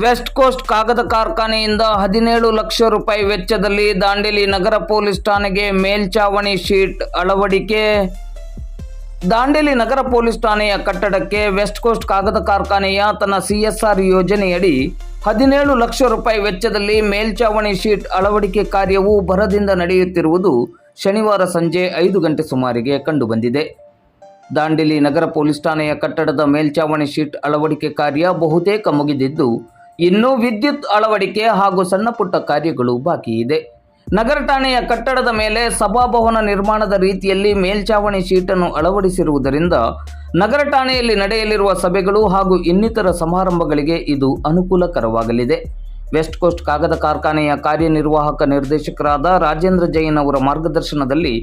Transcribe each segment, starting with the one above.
West coast ಕಾಗದ ಕಾರ್ಖಾನೆಯಿಂದ 17 ಲಕ್ಷ ರೂಪಾಯಿ ವೆಚ್ಚದಲ್ಲಿ ದಾಂಡೇಲಿ ನಗರ ಪೊಲೀಸ್ ಠಾಣೆಗೆ ಮೇಲ್ಛಾವಣಿ ಶೀಟ್ ಅಳವಡಿಕೆ. ದಾಂಡೇಲಿ ನಗರ ಪೊಲೀಸ್ ಠಾಣೆಯ ಕಟ್ಟಡಕ್ಕೆ ವೆಸ್ಟ್ ಕೋಸ್ಟ್ ಕಾಗದ ಕಾರ್ಖಾನೆಯ ತನ್ನ CSR ಯೋಜನೆಯಡಿ 17 ಲಕ್ಷ ರೂಪಾಯಿ ವೆಚ್ಚದಲ್ಲಿ ಮೇಲ್ಛಾವಣಿ ಶೀಟ್ ಅಳವಡಿಕೆ ಕಾರ್ಯವು ಭರದಿಂದ ನಡೆಯುತ್ತಿರುವುದು ಶನಿವಾರ ಸಂಜೆ 5 ಗಂಟೆ ಸುಮಾರಿಗೆ ಕಂಡುಬಂದಿದೆ. ದಾಂಡೇಲಿ ನಗರ ಪೊಲೀಸ್ ಠಾಣೆಯ ಕಟ್ಟಡದ ಮೇಲ್ಛಾವಣಿ ಶೀಟ್ ಅಳವಡಿಕೆ ಕಾರ್ಯ ಬಹುತೇಕ ಮುಗಿದಿದ್ದು, ಇನ್ನೂ ವಿದ್ಯುತ್ ಅಳವಡಿಕೆ ಹಾಗೂ ಸಣ್ಣ ಪುಟ್ಟ ಕಾರ್ಯಗಳು ಬಾಕಿ ಇದೆ. ನಗರ ಠಾಣೆಯ ಕಟ್ಟಡದ ಮೇಲೆ ಸಭಾಭವನ ನಿರ್ಮಾಣದ ರೀತಿಯಲ್ಲಿ ಮೇಲ್ಛಾವಣಿ ಶೀಟನ್ನು ಅಳವಡಿಸಿರುವುದರಿಂದ ನಗರ ಠಾಣೆಯಲ್ಲಿ ನಡೆಯಲಿರುವ ಸಭೆಗಳು ಹಾಗೂ ಇನ್ನಿತರ ಸಮಾರಂಭಗಳಿಗೆ ಇದು ಅನುಕೂಲಕರವಾಗಲಿದೆ. ವೆಸ್ಟ್ ಕೋಸ್ಟ್ ಕಾಗದ ಕಾರ್ಖಾನೆಯ ಕಾರ್ಯನಿರ್ವಾಹಕ ನಿರ್ದೇಶಕರಾದ ರಾಜೇಂದ್ರ ಜೈನ್ ಅವರ ಮಾರ್ಗದರ್ಶನದಲ್ಲಿ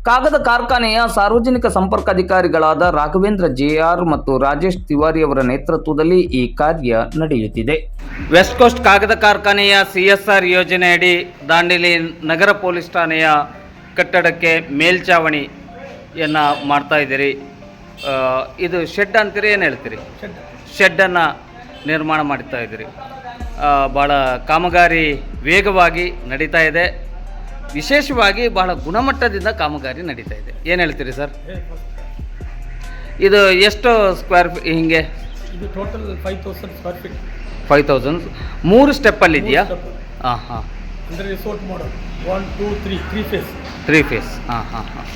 ಕಾಗದ ಕಾರ್ಖಾನೆಯ ಸಾರ್ವಜನಿಕ ಸಂಪರ್ಕಾಧಿಕಾರಿಗಳಾದ ರಾಘವೇಂದ್ರ JR ಮತ್ತು ರಾಜೇಶ್ ತಿವಾರಿ ಅವರ ನೇತೃತ್ವದಲ್ಲಿ ಈ ಕಾರ್ಯ ನಡೆಯುತ್ತಿದೆ. ವೆಸ್ಟ್ ಕೋಸ್ಟ್ ಕಾಗದ ಕಾರ್ಖಾನೆಯ CSR ಯೋಜನೆಯಡಿ ದಾಂಡೇಲಿ ನಗರ ಪೊಲೀಸ್ ಠಾಣೆಯ ಕಟ್ಟಡಕ್ಕೆ ಮೇಲ್ಛಾವಣಿಯನ್ನು ಮಾಡ್ತಾ ಇದ್ದೀರಿ. ಇದು ಶೆಡ್ ಅಂತೀರಿ, ಏನು ಹೇಳ್ತೀರಿ? ಶೆಡ್ಡನ್ನು ನಿರ್ಮಾಣ ಮಾಡ್ತಾ ಇದ್ದೀರಿ. ಭಾಳ ಕಾಮಗಾರಿ ವೇಗವಾಗಿ ನಡೀತಾ ಇದೆ. ವಿಶೇಷವಾಗಿ ಬಹಳ ಗುಣಮಟ್ಟದಿಂದ ಕಾಮಗಾರಿ ನಡೀತಾ ಇದೆ. ಏನು ಹೇಳ್ತೀರಿ ಸರ್? ಇದು ಎಷ್ಟು ಸ್ಕ್ವೇರ್ ಫೀಟ್? ಹಿಂಗೆ ಇದು ಟೋಟಲ್ 5000 ಸ್ಕ್ವೇರ್ ಫೀಟ್. 5000 3 ಸ್ಟೆಪ್ಪಲ್ಲಿ ಇದೆಯಾ? ಹಾಂ ಹಾಂ. ಅಂದರೆ ರಿಸೋರ್ಟ್ ಮಾಡಲ್ 1 2 3 3 ಫೇಸ್. 3 ಫೇಸ್. ಹಾಂ ಹಾಂ ಹಾಂ.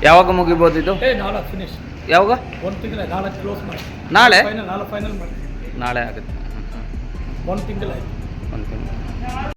ಯಾವಾಗ ಮುಗಿಬೋದು ಇದು? ನಾಳೆ ಫಿನಿಶ್. ಯಾವಾಗ? 1 ತಿಂಗಳ. ನಾಳೆ ಕ್ಲೋಸ್ ಮಾಡಿ. ನಾಳೆ ಫೈನಲ್. ನಾಳೆ ಫೈನಲ್ ಮಾಡಿ. ನಾಳೆ ಆಗುತ್ತೆ. 1 ತಿಂಗಳ ಆಯ್ತು. 1 ತಿಂಗಳು.